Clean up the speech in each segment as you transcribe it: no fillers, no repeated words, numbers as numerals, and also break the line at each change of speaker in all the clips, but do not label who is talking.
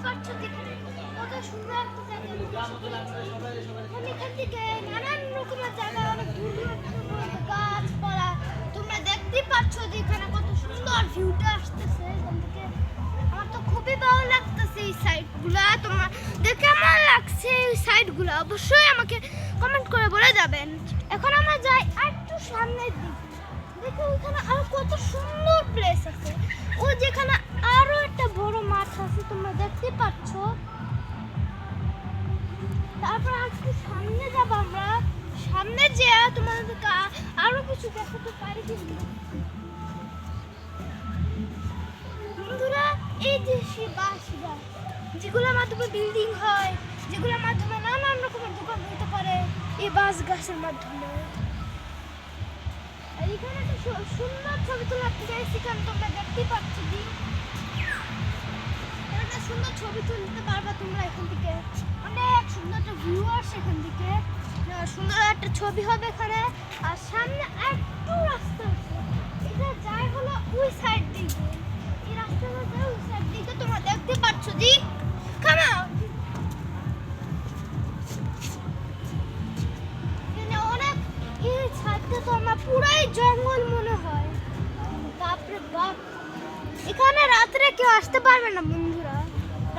পাচ্ছো যেখানে কত সুন্দর একটা জায়গা। আমি এখান থেকে নানান রকমের জায়গা, অনেক দূর দূরান্ত গাছপালা তোমরা দেখতেই পাচ্ছ যে এখানে কত সুন্দর ভিউটা আসতেছে এখান থেকে। আমার তো খুবই ভালো লাগতেছে এই সাইডগুলা। তোমার দেখে আমার লাগছে এই সাইডগুলা, অবশ্যই আমাকে কমেন্ট করে বলে যাবেন। এখন আমরা যাই একটু সামনের দিকে, দেখো ওখানে আরো কত সুন্দর প্লেস আছে। ও যেখানে আরো একটা বড় মাঠ আছে তোমরা দেখতে পাচ্ছ। তারপর একটু সামনে যাব আমরা, সামনে যে তোমাদেরকে আরো কিছু দেখাতে পারি। কিন্তু বন্ধুরা এই যে সেই বাসগুলো যেগুলোর মাধ্যমে বিল্ডিং হয়, যেগুলোর মাধ্যমে নানান রকমের দোকান হতে পারে এই বাস গাছের মাধ্যমে। এখানে একটা সুন্দর ছবি তোলাতে চাইছি, কারণ তোমরা দেখতেই পাচ্ছ যে একটা সুন্দর ছবি তুলতে পারবা তোমরা এখান থেকে। অনেক সুন্দর একটা ভিউ আসে এখান থেকে, সুন্দর একটা ছবি হবে এখানে। আর সামনে একটু রাস্তা আছে, এটা যায় হলো ওই সাইড দিকে। এই রাস্তাটা যায় ওই সাইড দিকে, তোমরা দেখতে পাচ্ছ জি। কাম অন, এই ছাদটা তো আমার পুরাই জঙ্গল মনে হয়। বাপরে বাপ, এখানে রাত্রে কেউ আসতে পারবে না বন্ধুরা,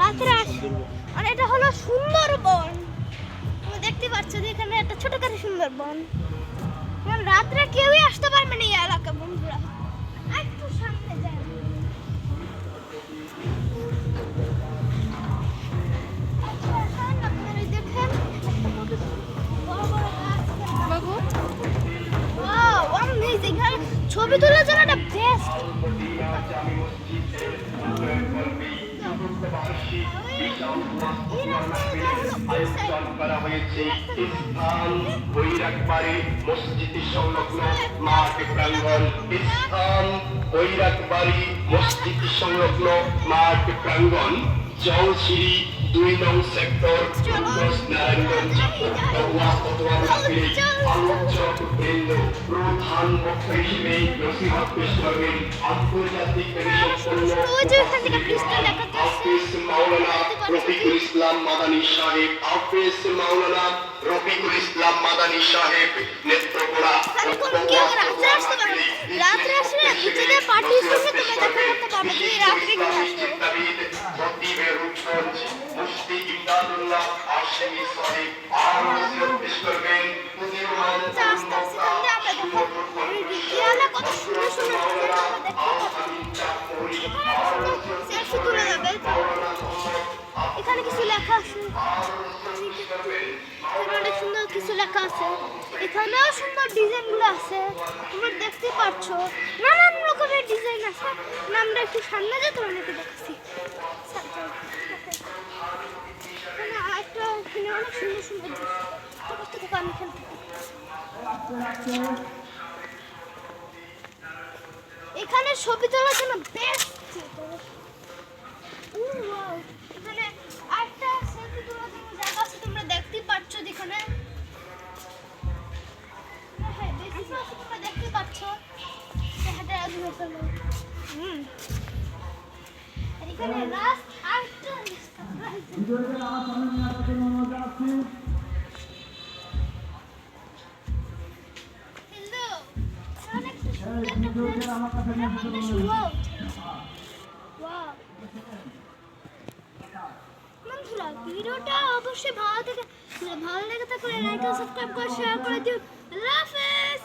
রাত্রে আসবে। আর এটা হলো সুন্দরবন, তুমি দেখতে পাচ্ছ যে এখানে একটা ছোটখাটো সুন্দরবন। রাত্রে কেউই আসতে পারবে না এই এলাকা বন্ধুরা। একটু সামনে যাই, আপনারা দেখেন বড় বড় গাছ বাবু। ওয়াও অ্যামেজিং, ছবি তোলার জন্য এটা বেস্ট।
মসজিদ সংলগ্ন মাঠ প্রাঙ্গণ, স্থান বৈরাগবাড়ি মসজিদ সংলগ্ন মাঠ প্রাঙ্গণ, জলসিঁড়ি ২ নং সেক্টর, নারায়ণগঞ্জ, আলোচক বৃন্দ। প্রধান বক্তা হিসেবে নসিহত পেশ করবেন আন্তর্জাতিক হাফেজ মাওলানা রফিকুল ইসলাম মাদানী সাহেব। হাফেজ মাওলানা রফিকুল ইসলাম মাদানী সাহেব নেত্রকোনা।
রাত্রে আসলে নিজেদের পার্টির সঙ্গে তোমরা দেখা করতে পারবে যে রাত্রে কি আসবে।
মুফতি ইমদাদুল্লাহ হাশিমি সাহেব আর নসিহত পেশ করবেন
আস্তে আস্তে সামনে আমরা দেখো রিয়ালা কত সুন্দর সুন্দর সেলফি তুলে যাবে। এখানে কিছু লেখা আছে, এখানে অনেক সুন্দর কিছু লেখা আছে, এখানেও সুন্দর ডিজাইনগুলো আছে তোমরা দেখতে পাচ্ছ, নানান রকমের ডিজাইন আছে। আমরা একটু সামনে যাই তোমাদেরকে দেখাচ্ছি। এখানে আরেকটা, এখানে অনেক সুন্দর সুন্দর দোকান এখান থেকে। এখানে ছবি তোলার জন্য বেস্ট। এখানে আরেকটা সেলফি তোলার জন্য জায়গা আছে তোমরা দেখতেই পাচ্ছ যেখানে। হ্যাঁ তোমরা দেখতে পাচ্ছ এখানে এখানে আরেকটা বন্ধুরা ভিডিওটা অবশ্যই ভালো লেগে থাকলে লাইক আর সাবস্ক্রাইব করে শেয়ার করে দিও। আল্লাহ হাফেজ।